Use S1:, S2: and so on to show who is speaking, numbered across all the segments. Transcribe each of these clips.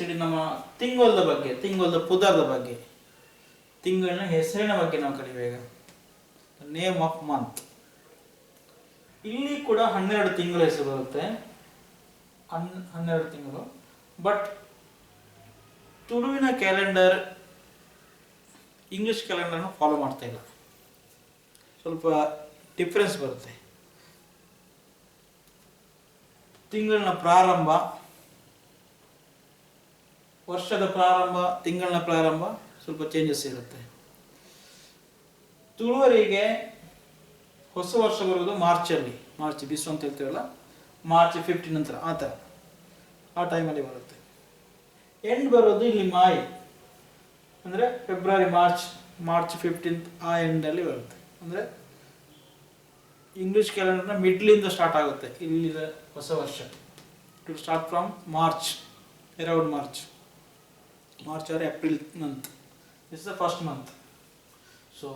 S1: Actually ನಮ್ಮ ತಿಂಗಳದ ಬಗ್ಗೆ, ತಿಂಗಳದ ಪುದರದ ಬಗ್ಗೆ, ತಿಂಗಳಿನ ಹೆಸರಿನ ಬಗ್ಗೆ ನಾವು ಕಲಿಯುವಾಗ ನೇಮ್ ಆಫ್ ಮಂತ್. ಇಲ್ಲಿ ಕೂಡ 12 ತಿಂಗಳ ಹೆಸರು ಬರುತ್ತೆ, 12 ತಿಂಗಳು. ಬಟ್ ತುಳುವಿನ ಕ್ಯಾಲೆಂಡರ್ ಇಂಗ್ಲಿಷ್ ಕ್ಯಾಲೆಂಡರ್ನ ಫಾಲೋ ಮಾಡ್ತಾ ಇಲ್ಲ, ಸ್ವಲ್ಪ ಡಿಫ್ರೆನ್ಸ್ ಬರುತ್ತೆ. ತಿಂಗಳಿನ ಪ್ರಾರಂಭ, ವರ್ಷದ ಪ್ರಾರಂಭ, ತಿಂಗಳಿನ ಪ್ರಾರಂಭ ಸ್ವಲ್ಪ ಚೇಂಜಸ್ ಇರುತ್ತೆ. ತುಳುವರಿಗೆ ಹೊಸ ವರ್ಷ ಬರೋದು ಮಾರ್ಚಲ್ಲಿ, ಮಾರ್ಚ್ ಬಿಸು ಅಂತ ಹೇಳ್ತೀವಲ್ಲ, ಮಾರ್ಚ್ 15 ನಂತರ ಆ ಥರ, ಆ ಟೈಮಲ್ಲಿ ಬರುತ್ತೆ. ಎಂಡ್ ಬರೋದು ಇಲ್ಲಿ ಮಾಯಿ, ಅಂದರೆ ಫೆಬ್ರವರಿ, ಮಾರ್ಚ್ 15 ಆ ಎಂಡಲ್ಲಿ ಬರುತ್ತೆ. ಅಂದರೆ ಇಂಗ್ಲೀಷ್ ಕ್ಯಾಲೆಂಡರ್ನ ಮಿಡ್ಲಿಂದ ಸ್ಟಾರ್ಟ್ ಆಗುತ್ತೆ ಇಲ್ಲಿನ ಹೊಸ ವರ್ಷ. It will start from March, around March or April month. This is the first month. So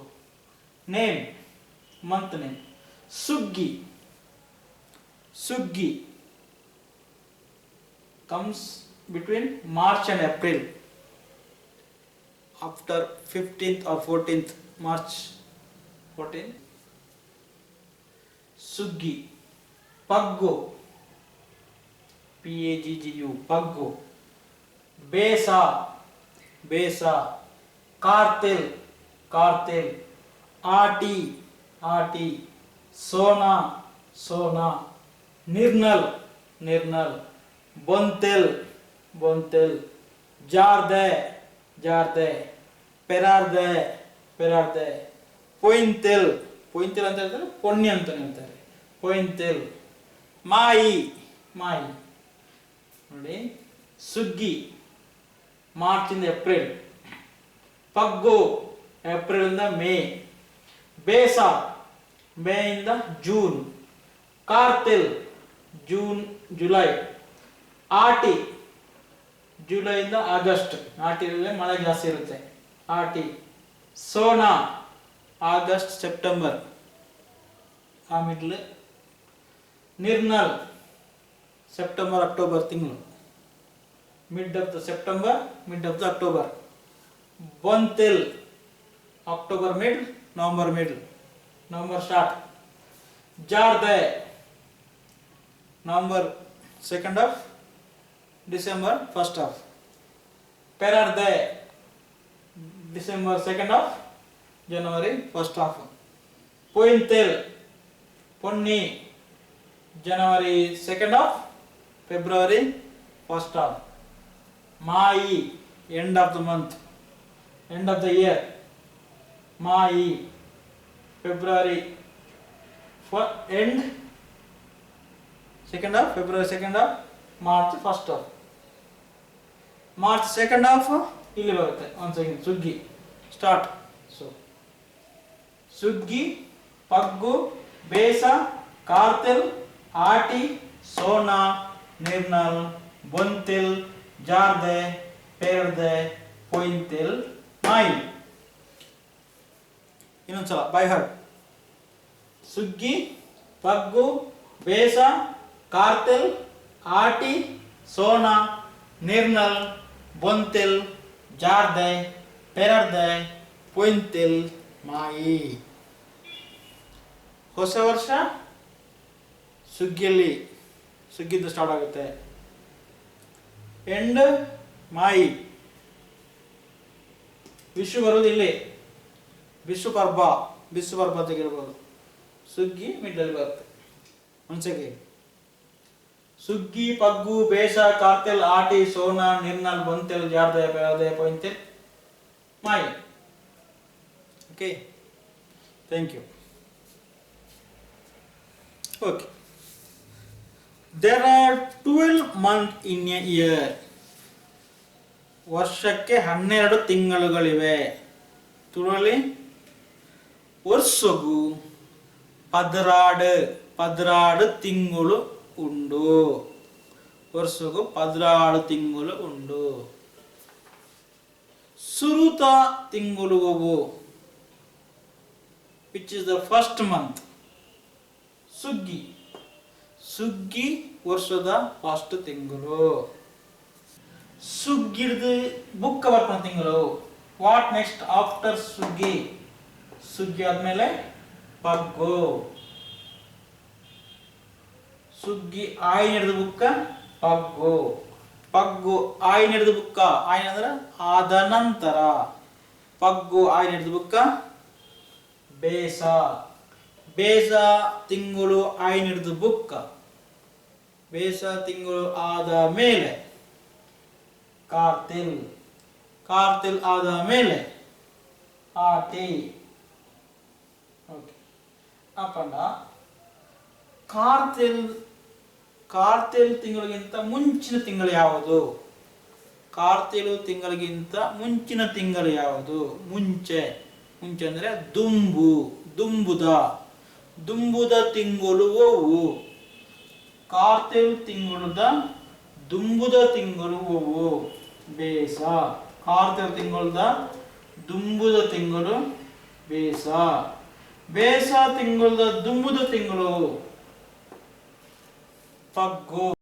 S1: name, month name ಸುಗ್ಗಿ. ಸುಗ್ಗಿ comes between March and April, after 15th or 14th March 14. ಸುಗ್ಗಿ. ಪಗ್ಗು, PAGGU, ಪಗ್ಗು. ಬೇಸ, ಬೇಸ. ಕಾರ್ತೆಲ್, ಕಾರ್ತೆಲ್. ಆಟಿ, ಆಟಿ. ಸೋನಾ, ಸೋನಾ. ನಿರ್ನಲ್, ನಿರ್ನಲ್. ಬೊಂತೆಲ್, ಬೊಂತೆಲ್. ಜಾರ್ದೆ, ಜಾರ್ದೆ. ಪೆರಾರ್ದೆ, ಪೆರಾರ್ದೆ. ಪೊಯಿಂತೆಲ್, ಪೊಯಿಂತೆಲ್ ಅಂತ ಹೇಳ್ತಾರೆ, ಪೊಣ್ಣೆ ಅಂತ ಹೇಳ್ತಾರೆ, ಪೊಯಿಂತೆಲ್. ಮಾಯಿ, ಮಾಯಿ. ನೋಡಿ, ಸುಗ್ಗಿ ಮಾರ್ಚ್ ಇಂದ ಏಪ್ರಿಲ್, ಪಗ್ಗು ಏಪ್ರಿಲ್ ಇಂದ ಮೇ, ಬೇಸ ಮೇ ಇಂದ June, Karthel June July, Aati ಜುಲೈಯಿಂದ ಆಗಸ್ಟ್, ಆಟಿಯಲ್ಲಿ ಮಳೆ ಜಾಸ್ತಿ ಇರುತ್ತೆ, ಆಟಿ. ಸೋನಾ ಆಗಸ್ಟ್ ಸೆಪ್ಟೆಂಬರ್ ಆ ಮಿಡ್ಲ್. ನಿರ್ನಲ್ ಸೆಪ್ಟೆಂಬರ್ ಅಕ್ಟೋಬರ್ ತಿಂಗಳು, mid of the September, mid of the October. Bontel October mid, November mid, November start. Jarde November second half, December first half. Perarde December second half, January first half. Pointhel Ponni January second half, February first half. Mayi end of the month, end of the year. Mayi February end, second half, February second half, March first half. March second half ಇಲ್ಲಿ ಬರುತ್ತೆ. ಒಂದು second, ಸುಗ್ಗಿ start. So ಸುಗ್ಗಿ, ಪಗ್ಗು, ಬೇಸ, ಕಾರ್ತೆಲ್, ಆಟಿ, ಸೋನಾ, ನಿರ್ನಲ್, ಬೊಂತೆಲ್, ಜಾರ್ದೆ, ಪೆರ್ದೆ, ಪೊಯಿಂತೆಲ್, ಮಾಯಿ. ಇನ್ನೊಂದ್ಸಲ by heart. ಸುಗ್ಗಿ, ಪಗ್ಗು, ಬೇಸ, ಕಾರ್ತೆಲ್, ಆಟಿ, ಸೋನಾ, ನಿರ್ನಲ್, ಬೊಂತೆಲ್, ಜಾರ್ದೆ, ಪೆರರ್ದೆ, ಪೊಯಿಂತೆಲ್, ಮಾಯಿ. ಹೊಸ ವರ್ಷ ಸುಗ್ಗಿಯಲ್ಲಿ, ಸುಗ್ಗಿದ್ದು ಸ್ಟಾರ್ಟ್ ಆಗುತ್ತೆ. ಎಂಡ್ ಮಾಯಿ. ವಿಷು ಬರೋದು ಇಲ್ಲಿ, ವಿಷು ಪರ್ಬ, ಬಿಸು ಪರ್ಬ ತೆಗಿರ್ಬೋದು. ಸುಗ್ಗಿ ಮಿಡ್ಡಲ್ಲಿ ಬರುತ್ತೆ. ಒಂದ್ಸತಿ ಸುಗ್ಗಿ, ಪಗ್ಗು, ಬೇಸ, ಕಾರ್ತೆಲ್, ಆಟಿ, Sona, ನಿರ್ನಲ್, ಬೊಂತೆಲ್, ಜಾರ್ದೆ, Perade, Pointhel, Mayi. Okay, thank you. Okay, there are 12 months in a year. ವರ್ಷಕ್ಕೆ 12 ತಿಂಗಳುಗಳಿವೆ. ತುಳುವಲ್ಲಿ ವರ್ಷಗೂ 14 ತಿಂಗಳು ಉಂಡು. ವರ್ಷಗೂ 14 ತಿಂಗಳು ಉಂಡು. ಸುರುತ ತಿಂಗಳುವು, which is the first month. Suggi, Suggi ವರ್ಷದ ಫಸ್ಟ್ ತಿಂಗಳು. ಸುಗ್ಗಿಡ್ದು ಬುಕ್ಕ ಬರ್ಕೊಂಡು ತಿಂಗಳು. ವಾಟ್ ನೆಕ್ಸ್ಟ್ ಆಫ್ಟರ್ ಸುಗ್ಗಿ? ಸುಗ್ಗಿ ಆದ್ಮೇಲೆ ಪಗ್ಗು. ಸುಗ್ಗಿ ಆಯ್ ನಡೆದ ಬುಕ್ಕ ಪಗ್ಗು. ಪಗ್ಗು ಆಯ್ ನಡೆದ ಬುಕ್ಕ. ಆಯ್ ಅಂದ್ರೆ ಆದ ನಂತರ. ಪಗ್ಗು ಆಯ್ ನಡೆದ ಬುಕ್ಕ ಬೇಸ. ಬೇಸ ತಿಂಗಳು ಆಯ್ ನಡೆದ ಬುಕ್ಕ. ಬೇಸ ತಿಂಗಳು ಆದ ಮೇಲೆ ಕಾರ್ತಿಲ್. ಕಾರ್ತಿಲ್ ಆದ ಮೇಲೆ ಆಟಿ. ಓಕೆ ಅಪ್ಪಣ್ಣ, ಕಾರ್ತಿಲ್ ಕಾರ್ತಿಲ್ ತಿಂಗಳಿಗಿಂತ ಮುಂಚಿನ ತಿಂಗಳು ಯಾವುದು? ಕಾರ್ತಿಲು ತಿಂಗಳಿಗಿಂತ ಮುಂಚಿನ ತಿಂಗಳು ಯಾವುದು? ಮುಂಚೆ. ಮುಂಚೆ ಅಂದ್ರೆ ದುಂಬು. ದುಂಬುದ. ದುಂಬುದ ತಿಂಗಳು ಓವು. ಕಾರ್ತಿಲ್ ತಿಂಗಳದ ದುಂಬುದ ತಿಂಗಳು ಓವು ಬೇಸ. ಕಾರ್ತಿಲ್ ತಿಂಗಳದ ದುಂಬುದ ತಿಂಗಳು ಬೇಸ. ಬೇಸ ತಿಂಗಳದ ದುಂಬುದ ತಿಂಗಳು ಪಗ್ಗು.